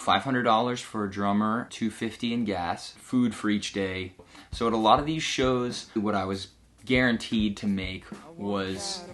$500 for a drummer, $250 in gas, food for each day. So at a lot of these shows, what I was guaranteed to make was...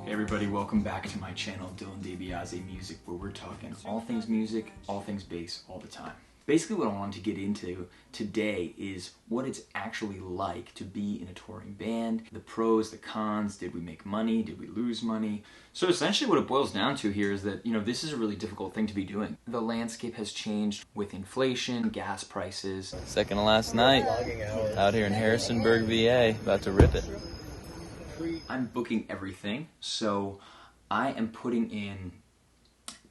Hey everybody, welcome back to my channel, Dylan DiBiase Music, where we're talking all things music, all things bass, all the time. Basically what I wanted to get into today is what it's actually like to be in a touring band, the pros, the cons, did we make money, did we lose money? So essentially what it boils down to here is that, this is a really difficult thing to be doing. The landscape has changed with inflation, gas prices. Second to last night, out here in Harrisonburg, VA, about to rip it. I'm booking everything, so I am putting in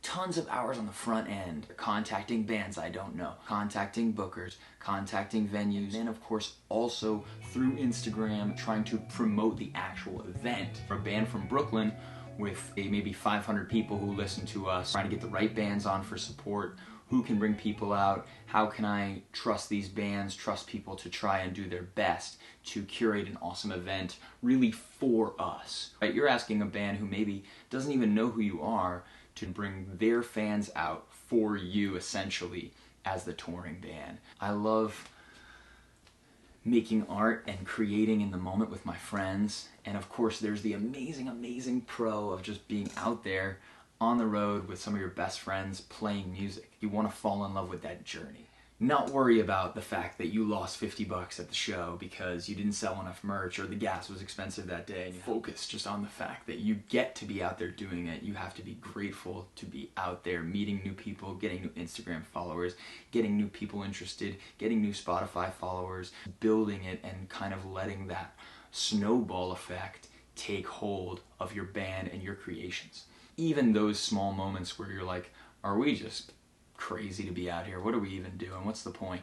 tons of hours on the front end, contacting bands I don't know, contacting bookers, contacting venues, and of course also through Instagram trying to promote the actual event. For a band from Brooklyn with maybe 500 people who listen to us, trying to get the right bands on for support, who can bring people out, how can I trust these bands, trust people to try and do their best to curate an awesome event really for us. Right? You're asking a band who maybe doesn't even know who you are to bring their fans out for you, essentially, as the touring band. I love making art and creating in the moment with my friends, and of course there's the amazing, amazing pro of just being out there on the road with some of your best friends playing music. You want to fall in love with that journey. Not worry about the fact that you lost 50 bucks at the show because you didn't sell enough merch or the gas was expensive that day. And you focus just on the fact that you get to be out there doing it. You have to be grateful to be out there meeting new people, getting new Instagram followers, getting new people interested, getting new Spotify followers, building it and kind of letting that snowball effect take hold of your band and your creations. Even those small moments where you're like, are we just crazy to be out here? What are we even doing? What's the point?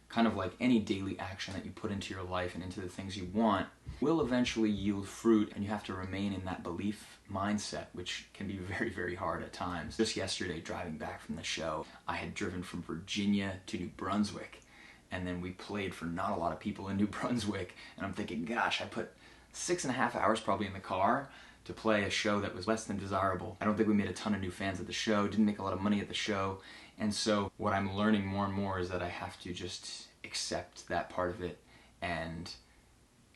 Kind of like any daily action that you put into your life and into the things you want will eventually yield fruit, and you have to remain in that belief mindset, which can be very, very hard at times. Just yesterday, driving back from the show, I had driven from Virginia to New Brunswick, and then we played for not a lot of people in New Brunswick, and I'm thinking, gosh, I put 6.5 hours probably in the car to play a show that was less than desirable. I don't think we made a ton of new fans at the show, didn't make a lot of money at the show, and so what I'm learning more and more is that I have to just accept that part of it and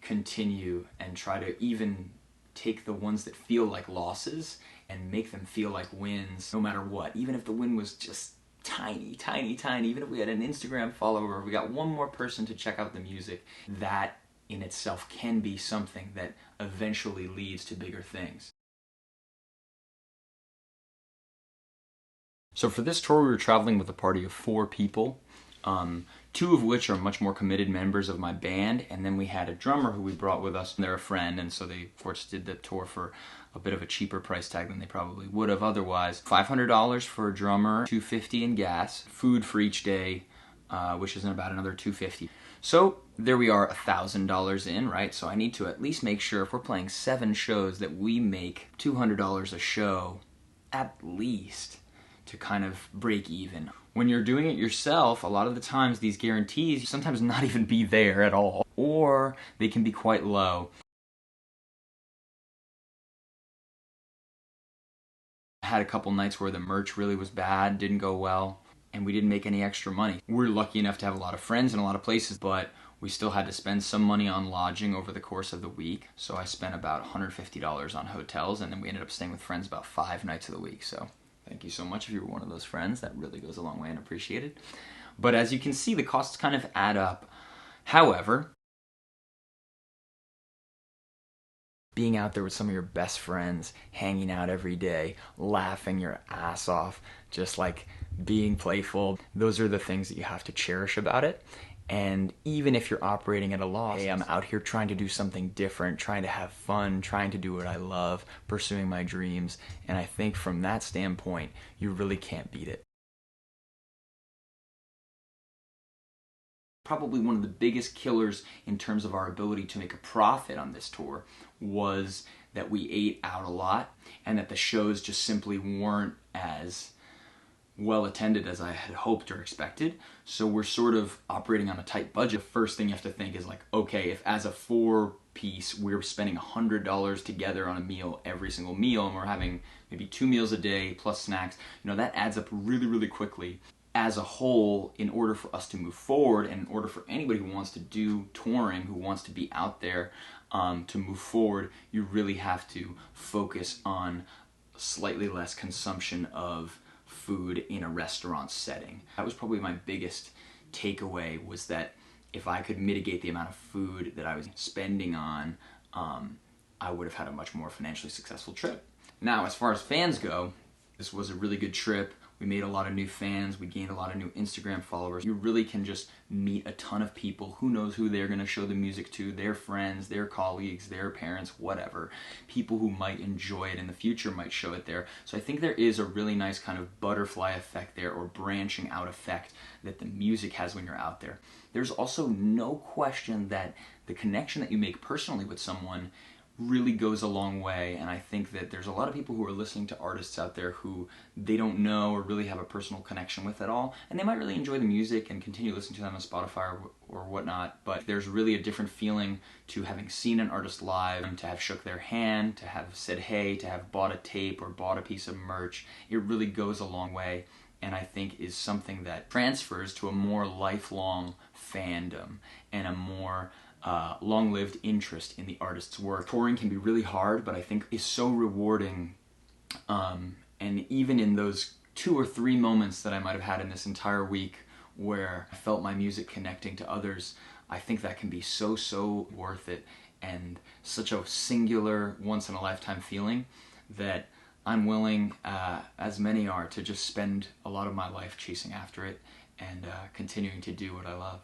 continue and try to even take the ones that feel like losses and make them feel like wins no matter what. Even if the win was just tiny, tiny, tiny, even if we had an Instagram follower, we got one more person to check out the music, that in itself can be something that eventually leads to bigger things. So for this tour, we were traveling with a party of 4 people, 2 of which are much more committed members of my band, and then we had a drummer who we brought with us, and they're a friend, and so they, of course, did the tour for a bit of a cheaper price tag than they probably would have otherwise. $500 for a drummer, $250 in gas, food for each day, which is about another $250. So there we are, $1,000 in, right? So I need to at least make sure if we're playing 7 shows that we make $200 a show, at least, to kind of break even. When you're doing it yourself, a lot of the times these guarantees sometimes not even be there at all, or they can be quite low. I had a couple nights where the merch really was bad, didn't go well, and we didn't make any extra money. We're lucky enough to have a lot of friends in a lot of places, but we still had to spend some money on lodging over the course of the week. So I spent about $150 on hotels, and then we ended up staying with friends about 5 nights of the week. So thank you so much if you were one of those friends. That really goes a long way and appreciated. But as you can see, the costs kind of add up. However, being out there with some of your best friends, hanging out every day, laughing your ass off, just like being playful, those are the things that you have to cherish about it. And even if you're operating at a loss, hey, I'm out here trying to do something different, trying to have fun, trying to do what I love, pursuing my dreams. And I think from that standpoint, you really can't beat it. Probably one of the biggest killers in terms of our ability to make a profit on this tour was that we ate out a lot and that the shows just simply weren't as well attended as I had hoped or expected. So we're sort of operating on a tight budget. The first thing you have to think is like, okay, if as a 4-piece we're spending $100 together on a meal every single meal, and we're having maybe 2 meals a day plus snacks, that adds up really, really quickly. as a whole, in order for us to move forward, and in order for anybody who wants to do touring, who wants to be out there, to move forward, you really have to focus on slightly less consumption of food in a restaurant setting. That was probably my biggest takeaway, was that if I could mitigate the amount of food that I was spending on, I would have had a much more financially successful trip. Now, as far as fans go, this was a really good trip. We made a lot of new fans. We gained a lot of new Instagram followers. You really can just meet a ton of people. Who knows who they're going to show the music to? Their friends, their colleagues, their parents, whatever. People who might enjoy it in the future might show it there. So I think there is a really nice kind of butterfly effect there, or branching out effect, that the music has when you're out there. There's also no question that the connection that you make personally with someone really goes a long way, and I think that there's a lot of people who are listening to artists out there who they don't know or really have a personal connection with at all, and they might really enjoy the music and continue listening to them on Spotify or whatnot, but there's really a different feeling to having seen an artist live, to have shook their hand, to have said hey, to have bought a tape or bought a piece of merch. It really goes a long way, and I think is something that transfers to a more lifelong fandom and a more long-lived interest in the artist's work. Touring can be really hard, but I think is so rewarding, and even in those 2 or 3 moments that I might have had in this entire week where I felt my music connecting to others, I think that can be so worth it, and such a singular, once-in-a-lifetime feeling that I'm willing, as many are, to just spend a lot of my life chasing after it and continuing to do what I love.